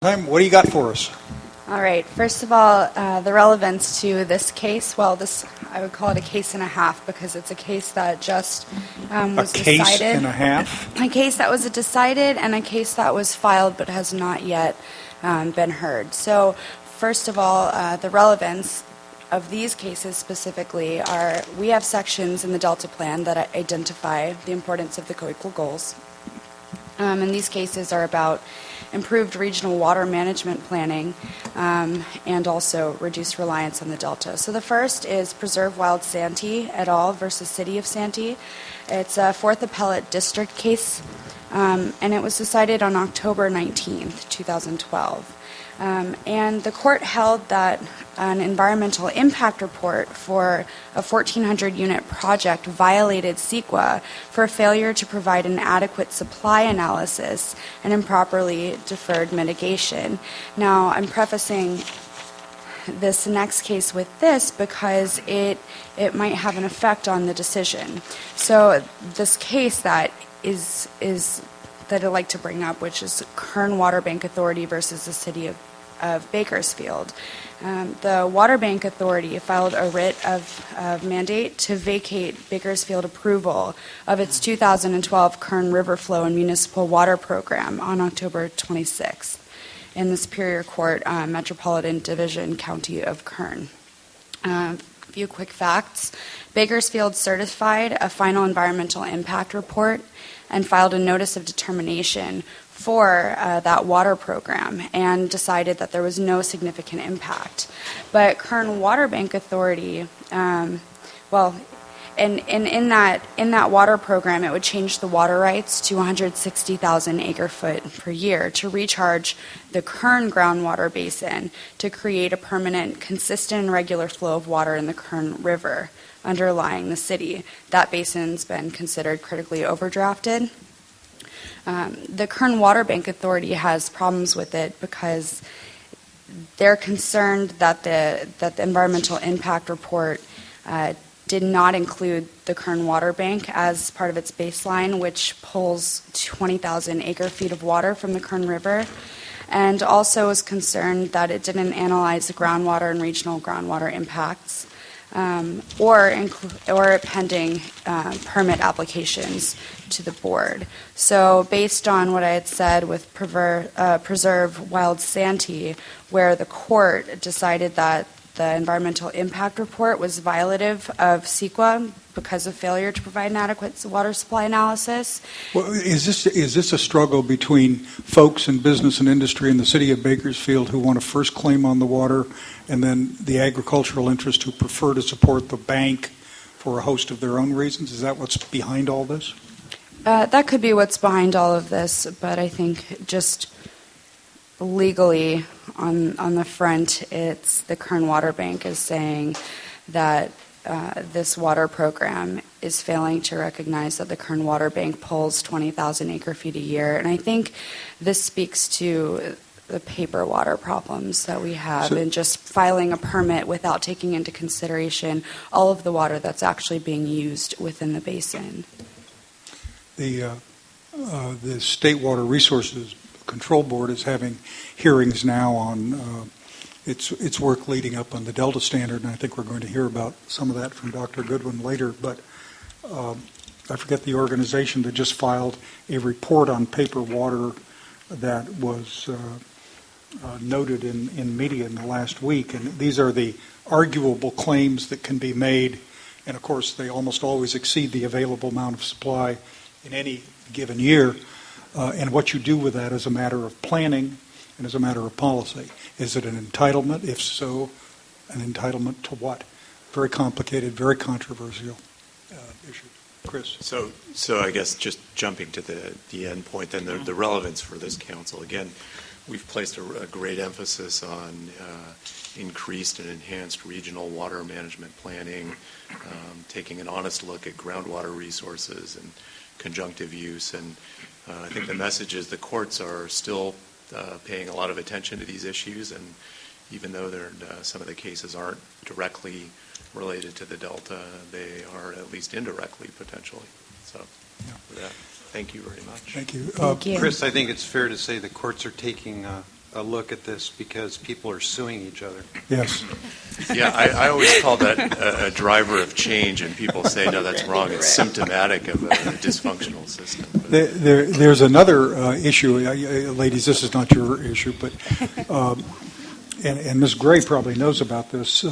Time. What do you got for us? All right. First of all, the relevance to this case, well, I would call it a case and a half because it's a case that just was decided. A case and a half? A case that was decided and a case that was filed but has not yet been heard. So, first of all, the relevance of these cases specifically are we have sections in the Delta Plan that identify the importance of the co-equal goals. And these cases are about improved regional water management planning and also reduced reliance on the Delta. So the first is Preserve Wild Santee et al. Versus City of Santee. It's a 4th Appellate District case, and it was decided on October 19th, 2012. And the court held that an environmental impact report for a 1,400-unit project violated CEQA for failure to provide an adequate supply analysis and improperly deferred mitigation. Now, I'm prefacing this next case with this because it might have an effect on the decision. So this case that is that I'd like to bring up, which is Kern Water Bank Authority versus the City of Bakersfield. The Water Bank Authority filed a writ of mandate to vacate Bakersfield approval of its 2012 Kern River Flow and Municipal Water Program on October 26th in the Superior Court, Metropolitan Division, County of Kern. A few quick facts. Bakersfield certified a final environmental impact report and filed a notice of determination for that water program and decided that there was no significant impact. But Kern Water Bank Authority, in that water program, it would change the water rights to 160,000 acre-foot per year to recharge the Kern groundwater basin to create a permanent, consistent, and regular flow of water in the Kern River underlying the city. That basin's been considered critically overdrafted. The Kern Water Bank Authority has problems with it because they're concerned that the environmental impact report did not include the Kern Water Bank as part of its baseline, which pulls 20,000 acre-feet of water from the Kern River, and also is concerned that it didn't analyze the groundwater and regional groundwater impacts or pending permit applications to the board. So based on what I had said with Preserve Wild Santee, where the court decided that the environmental impact report was violative of CEQA because of failure to provide an adequate water supply analysis. Well, is this a struggle between folks in business and industry in the city of Bakersfield who want to first claim on the water, and then the agricultural interest who prefer to support the bank for a host of their own reasons? Is that what's behind all this? That could be what's behind all of this, but I think just legally on the front, it's the Kern Water Bank is saying that this water program is failing to recognize that the Kern Water Bank pulls 20,000 acre-feet a year. And I think this speaks to the paper water problems that we have in just filing a permit without taking into consideration all of the water that's actually being used within the basin. The State Water Resources Control Board is having hearings now on its work leading up on the Delta Standard, and I think we're going to hear about some of that from Dr. Goodwin later. But I forget the organization that just filed a report on paper water that was noted in media in the last week. And these are the arguable claims that can be made, and of course they almost always exceed the available amount of supply in any given year. And what you do with that is a matter of planning and as a matter of policy. Is it an entitlement? If so, an entitlement to what? Very complicated, very controversial issue. Chris? So I guess just jumping to the end point, then the relevance for this council. Again, we've placed a great emphasis on increased and enhanced regional water management planning, taking an honest look at groundwater resources and conjunctive use. And I think the message is the courts are still paying a lot of attention to these issues, and even though some of the cases aren't directly related to the Delta, they are at least indirectly potentially. So with that, thank you very much. Thank you. Thank you. Chris, I think it's fair to say the courts are taking a look at this because people are suing each other. Yes. Yeah, I always call that a driver of change, and people say, no, that's wrong. It's symptomatic of a dysfunctional system. There's another issue, ladies, this is not your issue, but, and Ms. Gray probably knows about this.